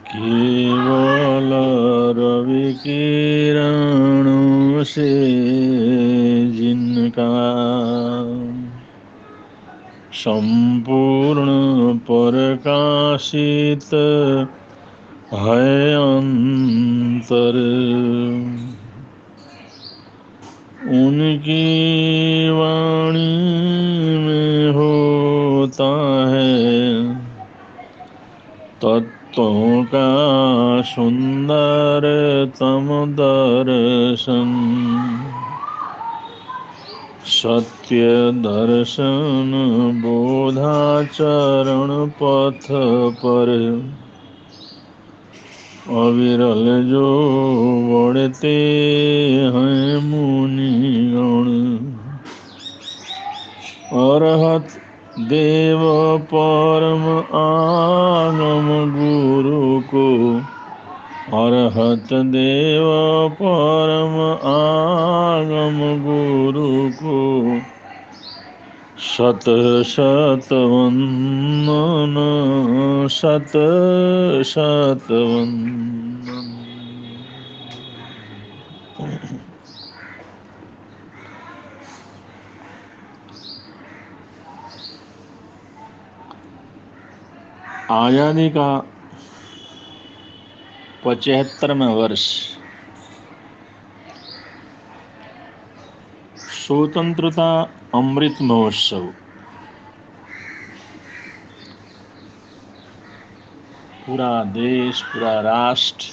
केवल रवि किरणों से जिनका संपूर्ण प्रकाशित है अंतर, उनकी वाणी में होता है तत्वों का सुंदरतम दर्शन। सत्य दर्शन बोधाचरण पथ पर अविरल जो बढ़ते हैं मुनिगण। अरहत देव परम आगम गुरु को, अरहत देव परम आगम गुरु को शत शत वंदन, शत शत वंदन। आजादी का 75वां वर्ष, स्वतंत्रता अमृत महोत्सव। पूरा देश, पूरा राष्ट्र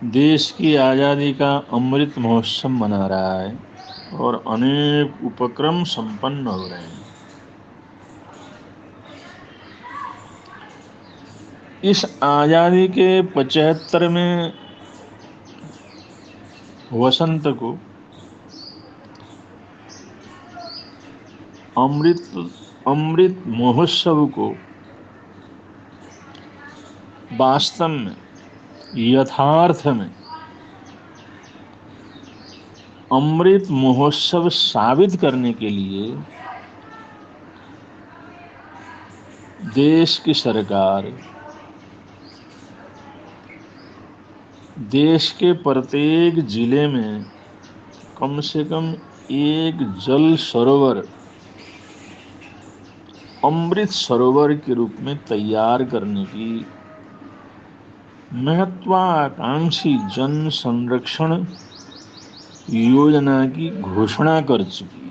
देश की आज़ादी का अमृत महोत्सव मना रहा है और अनेक उपक्रम संपन्न हो रहे हैं। इस आज़ादी के 75वें वसंत को अमृत महोत्सव को वास्तव में, यथार्थ में अमृत महोत्सव साबित करने के लिए देश की सरकार, देश के प्रत्येक जिले में कम से कम एक जल सरोवर अमृत सरोवर के रूप में तैयार करने की महत्वाकांक्षी जन संरक्षण योजना की घोषणा कर चुकी है।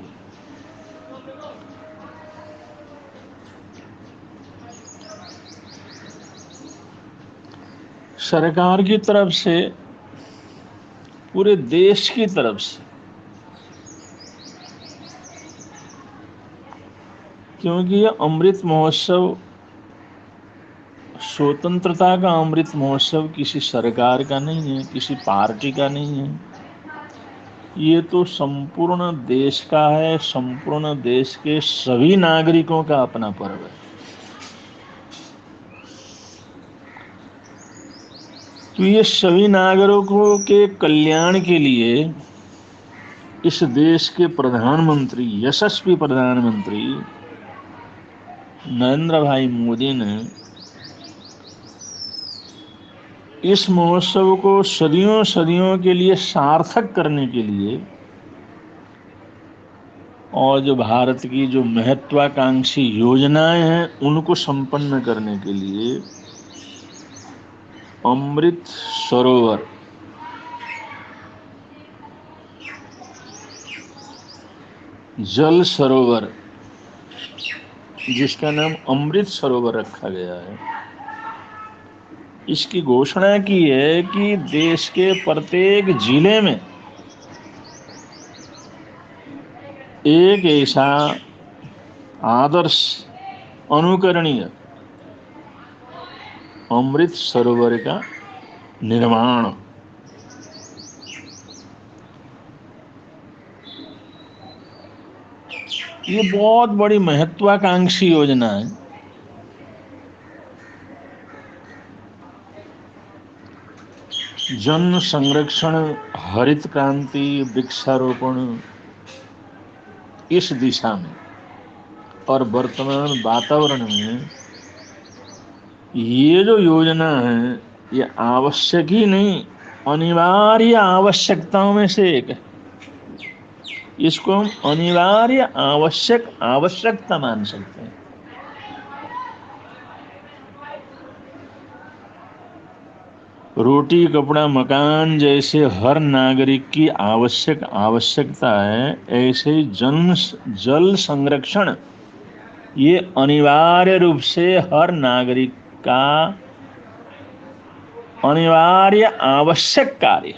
सरकार की तरफ से, पूरे देश की तरफ से, क्योंकि यह अमृत महोत्सव, स्वतंत्रता का अमृत महोत्सव किसी सरकार का नहीं है, किसी पार्टी का नहीं है। ये तो संपूर्ण देश का है, संपूर्ण देश के सभी नागरिकों का अपना पर्व है। तो ये सभी नागरिकों के कल्याण के लिए इस देश के प्रधानमंत्री, यशस्वी प्रधानमंत्री नरेंद्र भाई मोदी ने इस महोत्सव को सदियों सदियों के लिए सार्थक करने के लिए और जो भारत की जो महत्वाकांक्षी योजनाएं हैं उनको संपन्न करने के लिए अमृत सरोवर, जल सरोवर, जिसका नाम अमृत सरोवर रखा गया है, इसकी घोषणा की है कि देश के प्रत्येक जिले में एक ऐसा आदर्श, अनुकरणीय अमृत सरोवर का निर्माण। ये बहुत बड़ी महत्वाकांक्षी योजना है। जन संरक्षण, हरित क्रांति, वृक्षारोपण, इस दिशा में और वर्तमान वातावरण में ये जो योजना है ये आवश्यक ही नहीं, अनिवार्य आवश्यकताओं में से एक है। इसको हम अनिवार्य आवश्यकता मान सकते हैं। रोटी कपड़ा मकान जैसे हर नागरिक की आवश्यकता है, ऐसे ही जल संरक्षण ये अनिवार्य रूप से हर नागरिक का अनिवार्य आवश्यक कार्य।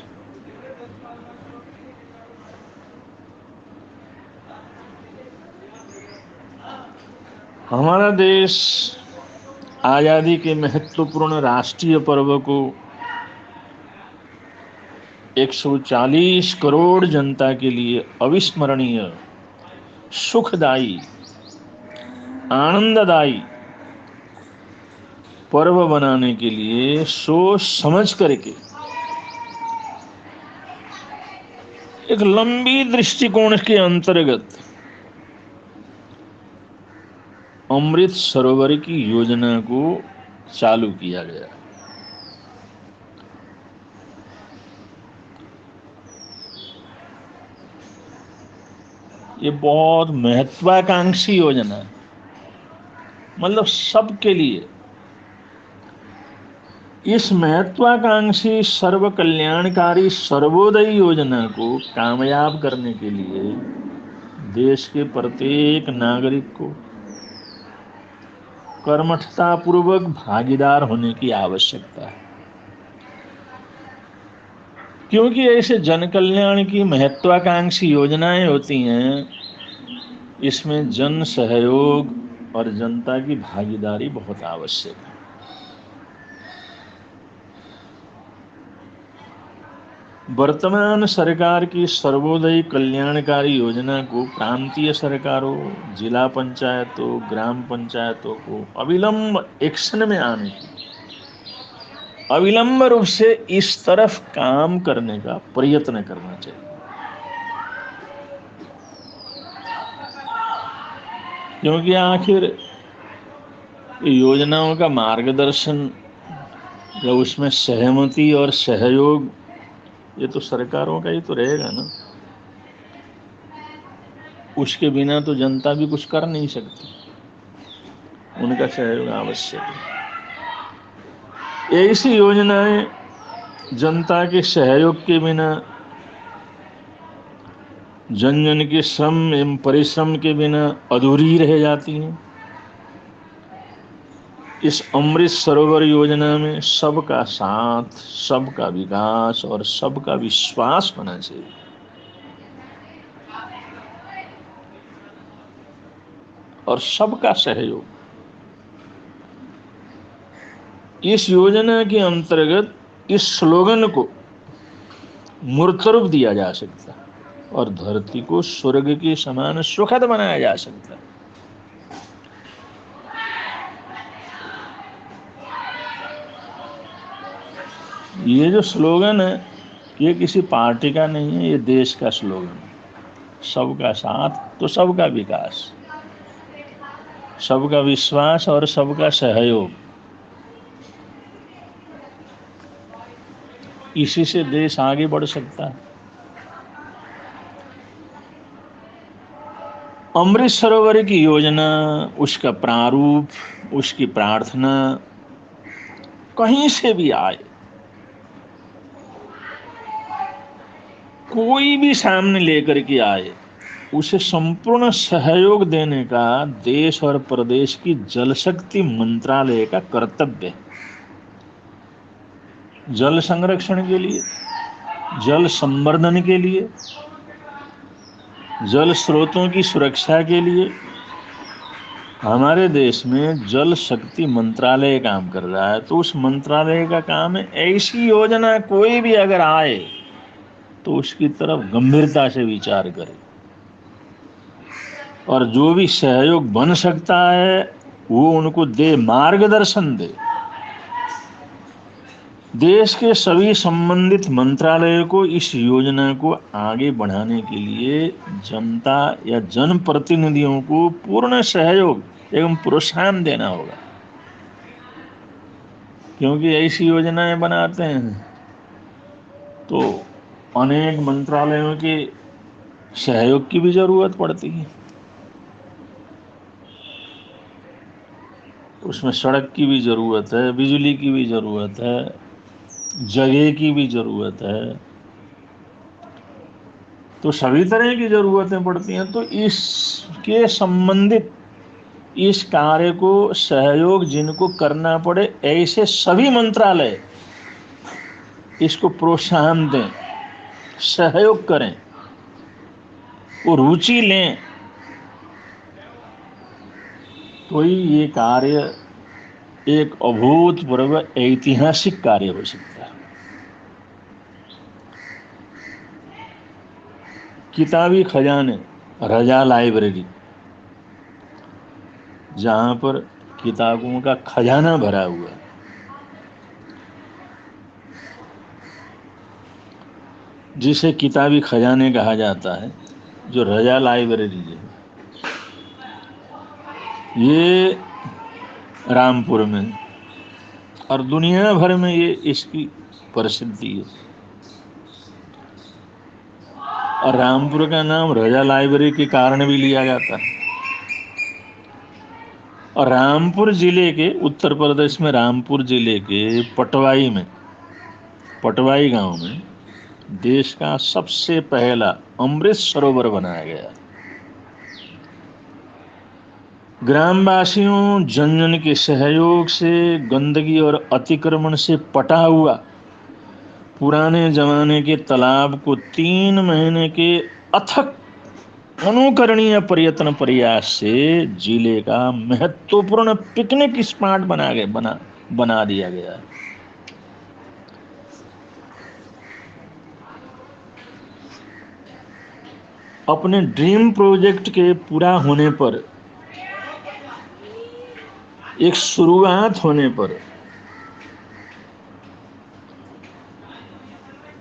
हमारा देश आजादी के महत्वपूर्ण राष्ट्रीय पर्व को 140 करोड़ जनता के लिए अविस्मरणीय, सुखदायी, आनंददायी पर्व बनाने के लिए सोच समझ करके एक लंबी दृष्टिकोण के अंतर्गत अमृत सरोवर की योजना को चालू किया गया। ये बहुत महत्वाकांक्षी योजना है, मतलब सबके लिए। इस महत्वाकांक्षी सर्व कल्याणकारी सर्वोदय योजना को कामयाब करने के लिए देश के प्रत्येक नागरिक को कर्मठता पूर्वक भागीदार होने की आवश्यकता है, क्योंकि ऐसे जन कल्याण की महत्वाकांक्षी योजनाएं होती हैं, इसमें जन सहयोग और जनता की भागीदारी बहुत आवश्यक है। वर्तमान सरकार की सर्वोदय कल्याणकारी योजना को प्रांतीय सरकारों, जिला पंचायतों, ग्राम पंचायतों को अविलंब एक्शन में आने की, अविलंब रूप से इस तरफ काम करने का प्रयत्न करना चाहिए। क्योंकि आखिर योजनाओं का मार्गदर्शन या उसमें सहमति और सहयोग ये तो सरकारों का ही तो रहेगा ना। उसके बिना तो जनता भी कुछ कर नहीं सकती, उनका सहयोग आवश्यक है। ऐसी योजनाएं जनता के सहयोग के बिना, जन जन के श्रम एवं परिश्रम के बिना अधूरी रह जाती हैं। इस अमृत सरोवर योजना में सबका साथ, सबका विकास और सबका विश्वास होना चाहिए। और सबका सहयोग। इस योजना के अंतर्गत इस स्लोगन को मूर्त रूप दिया जा सकता है और धरती को स्वर्ग के समान सुखद बनाया जा सकता है। ये जो स्लोगन है ये किसी पार्टी का नहीं है, ये देश का स्लोगन है। सबका साथ तो सबका विकास, सबका विश्वास और सबका सहयोग, इसी से देश आगे बढ़ सकता है। अमृत सरोवर की योजना, उसका प्रारूप, उसकी प्रार्थना कहीं से भी आए, कोई भी सामने लेकर के आए, उसे संपूर्ण सहयोग देने का देश और प्रदेश की जल शक्ति मंत्रालय का कर्तव्य है। जल संरक्षण के लिए, जल संवर्धन के लिए, जल स्रोतों की सुरक्षा के लिए हमारे देश में जल शक्ति मंत्रालय काम कर रहा है। तो उस मंत्रालय का काम है ऐसी योजना कोई भी अगर आए तो उसकी तरफ गंभीरता से विचार करे और जो भी सहयोग बन सकता है वो उनको दे, मार्गदर्शन दे। देश के सभी संबंधित मंत्रालयों को इस योजना को आगे बढ़ाने के लिए जनता या जनप्रतिनिधियों को पूर्ण सहयोग एवं प्रोत्साहन देना होगा, क्योंकि ऐसी योजनाएं बनाते हैं तो अनेक मंत्रालयों के सहयोग की भी जरूरत पड़ती है। उसमें सड़क की भी जरूरत है, बिजली की भी जरूरत है, जगह की भी जरूरत है, तो सभी तरह की जरूरतें पड़ती हैं। तो इसके संबंधित इस कार्य को सहयोग जिनको करना पड़े, ऐसे सभी मंत्रालय इसको प्रोत्साहन दें, सहयोग करें, वो रुचि लें, तो ही ये कार्य एक अभूतपूर्व ऐतिहासिक कार्य हो सकता है। किताबी खजाने, रजा लाइब्रेरी, जहां पर किताबों का खजाना भरा हुआ है, जिसे किताबी खजाने कहा जाता है, जो रजा लाइब्रेरी है, ये रामपुर में और दुनिया भर में ये इसकी प्रसिद्धि है। और रामपुर का नाम रजा लाइब्रेरी के कारण भी लिया जाता है। और रामपुर जिले के, उत्तर प्रदेश में रामपुर जिले के पटवाई गांव में देश का सबसे पहला अमृत सरोवर बनाया गया। ग्रामवासियों जन जन के सहयोग से गंदगी और अतिक्रमण से पटा हुआ पुराने जमाने के तालाब को 3 महीने के अथक अनुकरणीय प्रयत्न प्रयास से जिले का महत्वपूर्ण पिकनिक स्पॉट बना दिया गया। अपने ड्रीम प्रोजेक्ट के पूरा होने पर, एक शुरुआत होने पर,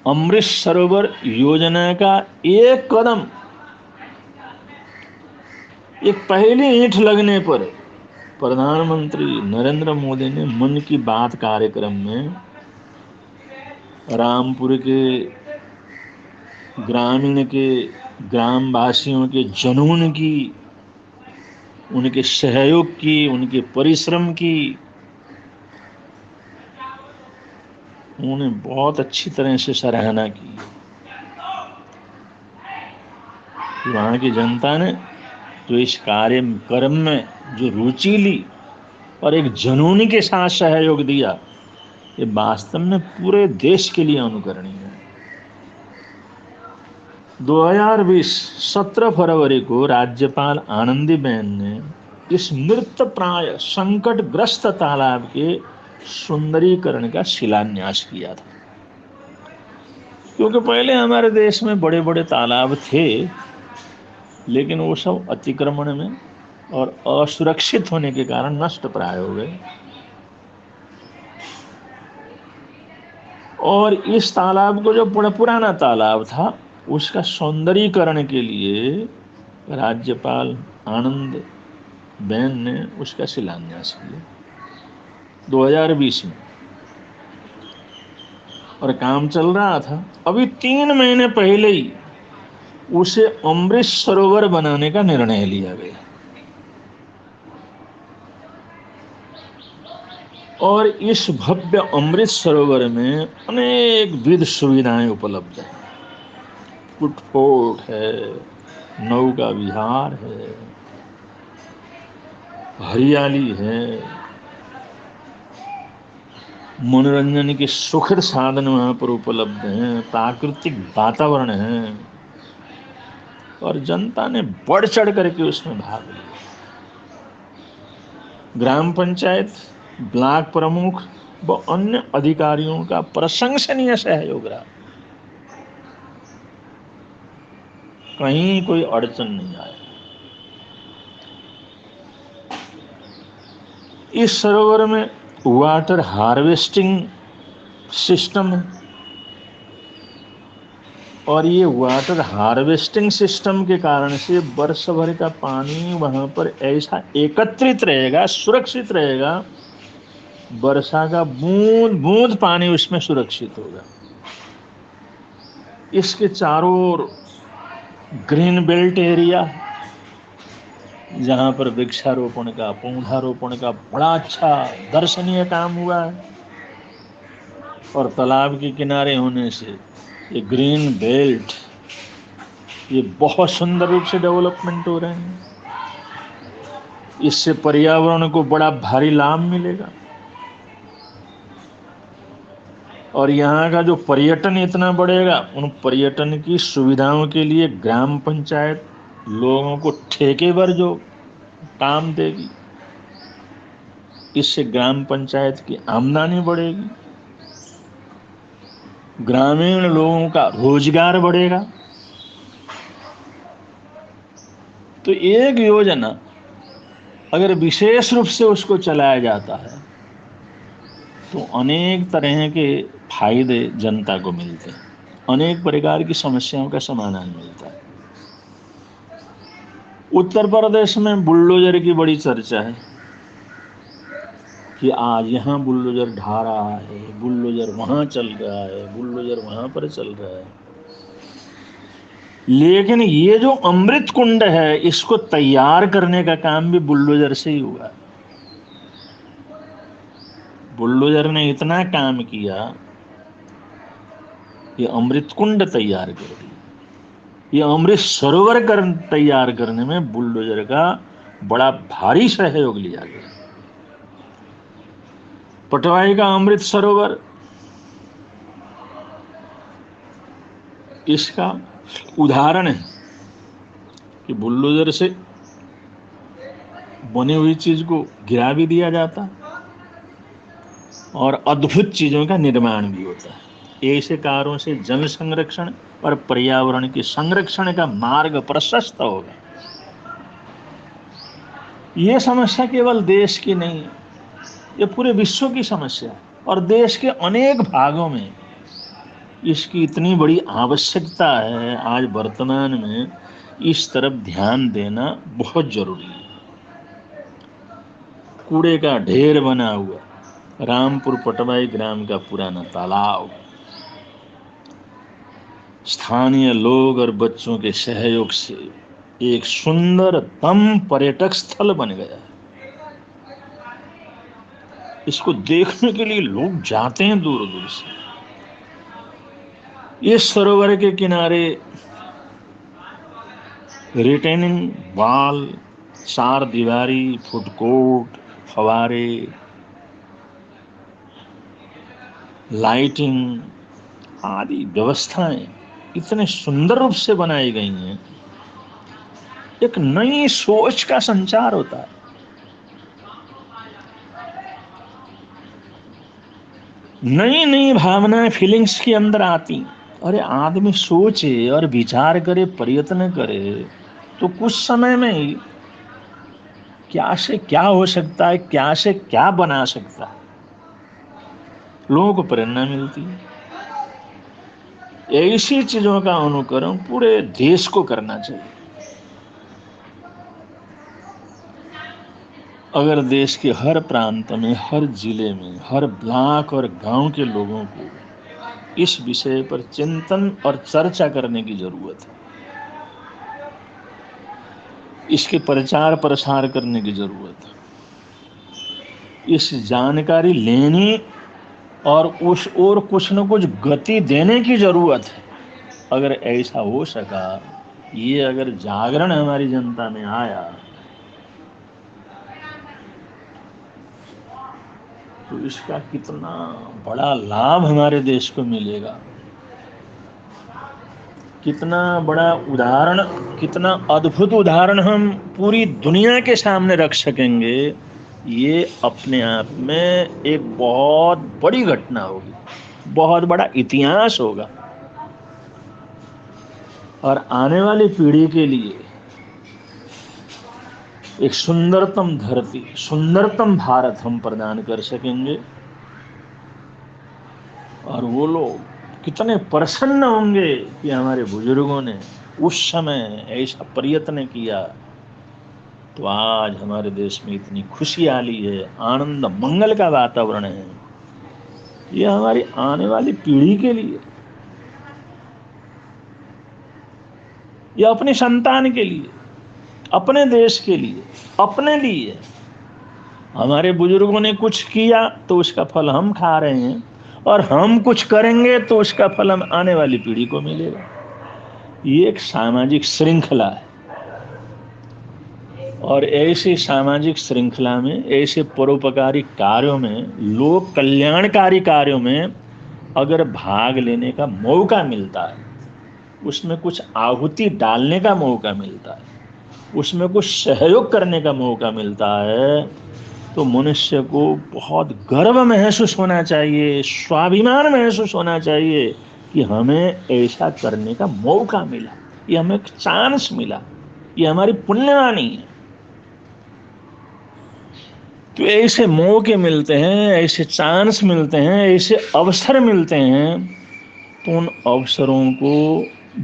अमृत सरोवर योजना का एक कदम, एक पहली ईंट लगने पर प्रधानमंत्री नरेंद्र मोदी ने मन की बात कार्यक्रम में रामपुर के ग्रामीण के ग्रामवासियों के जुनून की, उनके सहयोग की, उनके परिश्रम की उन्होंने बहुत अच्छी तरह से सराहना की। वहाँ की जनता ने जो इस कार्यक्रम में जो रुचि ली और एक जुनून के साथ सहयोग दिया, ये वास्तव में पूरे देश के लिए अनुकरणीय है। 2020 17 फरवरी को राज्यपाल आनंदीबेन ने इस मृत प्राय संकटग्रस्त तालाब के सुंदरीकरण का शिलान्यास किया था। क्योंकि पहले हमारे देश में बड़े बड़े तालाब थे, लेकिन वो सब अतिक्रमण में और असुरक्षित होने के कारण नष्ट प्राय हो गए। और इस तालाब को, जो पुराना तालाब था, उसका सौंदर्यीकरण के लिए राज्यपाल आनंद बेन ने उसका शिलान्यास किया 2020 में, और काम चल रहा था। अभी 3 महीने पहले ही उसे अमृत सरोवर बनाने का निर्णय लिया गया। और इस भव्य अमृत सरोवर में अनेक विध सुविधाएं उपलब्ध हैं। फुटपोर्ट है, नौका विहार है, हरियाली है, मनोरंजन के सुखद साधन वहां पर उपलब्ध हैं, प्राकृतिक वातावरण है, और जनता ने बढ़ चढ़ करके उसमें भाग लिया। ग्राम पंचायत, ब्लॉक प्रमुख व अन्य अधिकारियों का प्रशंसनीय सहयोग रहा। कहीं कोई अड़चन नहीं आया। इस सरोवर में वाटर हार्वेस्टिंग सिस्टम है, और ये वाटर हार्वेस्टिंग सिस्टम के कारण से वर्ष भर का पानी वहां पर ऐसा एकत्रित रहेगा, सुरक्षित रहेगा, वर्षा का बूंद बूंद पानी उसमें सुरक्षित होगा। इसके चारों ओर ग्रीन बेल्ट एरिया, जहां पर वृक्षारोपण का, पौधारोपण का बड़ा अच्छा दर्शनीय काम हुआ है, और तालाब के किनारे होने से ये ग्रीन बेल्ट, ये बहुत सुंदर रूप से डेवलपमेंट हो रहे हैं। इससे पर्यावरण को बड़ा भारी लाभ मिलेगा, और यहाँ का जो पर्यटन इतना बढ़ेगा, उन पर्यटन की सुविधाओं के लिए ग्राम पंचायत लोगों को ठेके पर जो काम देगी, इससे ग्राम पंचायत की आमदनी बढ़ेगी, ग्रामीण लोगों का रोजगार बढ़ेगा। तो एक योजना अगर विशेष रूप से उसको चलाया जाता है तो अनेक तरह के फायदे जनता को मिलते हैं, अनेक प्रकार की समस्याओं का समाधान मिलता है। उत्तर प्रदेश में बुलडोजर की बड़ी चर्चा है कि आज यहाँ बुलडोजर ढा रहा है, बुलडोजर वहाँ चल रहा है, बुलडोजर वहाँ पर चल रहा है। लेकिन ये जो अमृत कुंड है, इसको तैयार करने का काम भी बुलडोजर से ही हुआ। बुलडोजर ने इतना काम किया, ये अमृत कुंड तैयार कर दी। ये अमृत सरोवर तैयार करने में बुलडोजर का बड़ा भारी सहयोग लिया गया। पटवाई का अमृत सरोवर इसका उदाहरण है कि बुलडोजर से बनी हुई चीज को गिरा भी दिया जाता और अद्भुत चीजों का निर्माण भी होता है। ऐसे कार्यों से जल संरक्षण और पर्यावरण के संरक्षण का मार्ग प्रशस्त होगा। ये समस्या केवल देश की नहीं है, ये पूरे विश्व की समस्या है, और देश के अनेक भागों में इसकी इतनी बड़ी आवश्यकता है। आज वर्तमान में इस तरफ ध्यान देना बहुत जरूरी है। कूड़े का ढेर बना हुआ रामपुर पटवाई ग्राम का पुराना तालाब स्थानीय लोग और बच्चों के सहयोग से एक सुंदरतम पर्यटक स्थल बन गया है। इसको देखने के लिए लोग जाते हैं दूर दूर से। इस सरोवर के किनारे रिटेनिंग वॉल, चार दीवारी, फूड कोर्ट, फवारे, लाइटिंग आदि व्यवस्थाएं इतने सुंदर रूप से बनाई गई हैं। एक नई सोच का संचार होता है। नई नई भावनाएं, फीलिंग्स के अंदर आती। अरे आदमी सोचे और विचार करे, प्रयत्न करे, तो कुछ समय में ही क्या से क्या हो सकता है, क्या से क्या बना सकता है, लोगों को प्रेरणा मिलती है। ऐसी चीजों का अनुकरण पूरे देश को करना चाहिए। अगर देश के हर प्रांत में, हर जिले में, हर ब्लॉक और गांव के लोगों को इस विषय पर चिंतन और चर्चा करने की जरूरत है, इसके प्रचार प्रसार करने की जरूरत है, इस जानकारी लेनी और उस और कुछ न कुछ गति देने की जरूरत है। अगर ऐसा हो सका, ये अगर जागरण हमारी जनता में आया, तो इसका कितना बड़ा लाभ हमारे देश को मिलेगा, कितना बड़ा उदाहरण, कितना अद्भुत उदाहरण हम पूरी दुनिया के सामने रख सकेंगे। ये अपने आप में एक बहुत बड़ी घटना होगी, बहुत बड़ा इतिहास होगा, और आने वाली पीढ़ी के लिए एक सुंदरतम धरती, सुंदरतम भारत हम प्रदान कर सकेंगे। और वो लोग कितने प्रसन्न होंगे कि हमारे बुजुर्गों ने उस समय ऐसा प्रयत्न किया, तो आज हमारे देश में इतनी खुशहाली है, आनंद मंगल का वातावरण है। ये हमारी आने वाली पीढ़ी के लिए, या अपनी संतान के लिए, अपने देश के लिए, अपने लिए। हमारे बुजुर्गों ने कुछ किया तो उसका फल हम खा रहे हैं, और हम कुछ करेंगे तो उसका फल हम आने वाली पीढ़ी को मिलेगा। ये एक सामाजिक श्रृंखला है, और ऐसी सामाजिक श्रृंखला में, ऐसे परोपकारी कार्यों में, लोक कल्याणकारी कार्यों में अगर भाग लेने का मौका मिलता है, उसमें कुछ आहुति डालने का मौका मिलता है, उसमें कुछ सहयोग करने का मौका मिलता है, तो मनुष्य को बहुत गर्व महसूस होना चाहिए, स्वाभिमान महसूस होना चाहिए कि हमें ऐसा करने का मौका मिला, ये हमें एक चांस मिला, ये हमारी पुण्यवानी है। तो ऐसे मौके मिलते हैं, ऐसे चांस मिलते हैं, ऐसे अवसर मिलते हैं, तो उन अवसरों को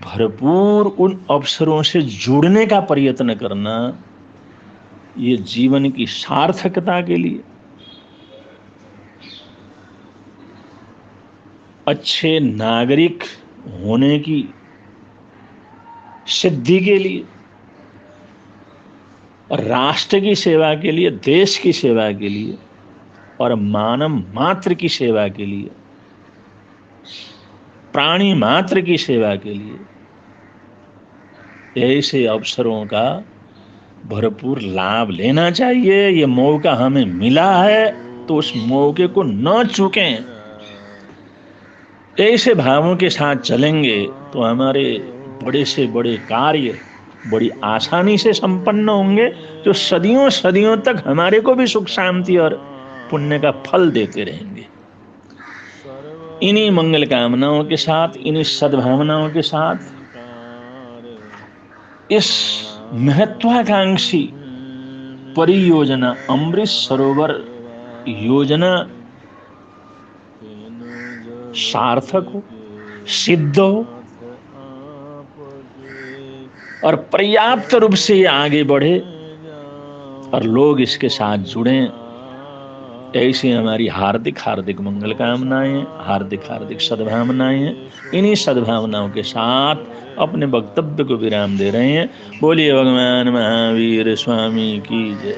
भरपूर, उन अवसरों से जुड़ने का प्रयत्न करना, ये जीवन की सार्थकता के लिए, अच्छे नागरिक होने की सिद्धि के लिए, राष्ट्र की सेवा के लिए, देश की सेवा के लिए, और मानव मात्र की सेवा के लिए, प्राणी मात्र की सेवा के लिए, ऐसे अवसरों का भरपूर लाभ लेना चाहिए। ये मौका हमें मिला है तो उस मौके को न चूकें। ऐसे भावों के साथ चलेंगे तो हमारे बड़े से बड़े कार्य बड़ी आसानी से संपन्न होंगे, जो सदियों सदियों तक हमारे को भी सुख शांति और पुण्य का फल देते रहेंगे। इन्हीं मंगल कामनाओं के साथ, इन्हीं सद्भावनाओं के साथ, इस महत्वाकांक्षी परियोजना अमृत सरोवर योजना सार्थक हो, सिद्ध हो, और पर्याप्त रूप से ये आगे बढ़े और लोग इसके साथ जुड़ें। ऐसी हमारी हार्दिक हार्दिक मंगल कामनाएं, हार्दिक हार्दिक सद्भावनाएं हैं। इन्हीं सद्भावनाओं के साथ अपने वक्तव्य को विराम दे रहे हैं। बोलिए भगवान महावीर स्वामी की जय।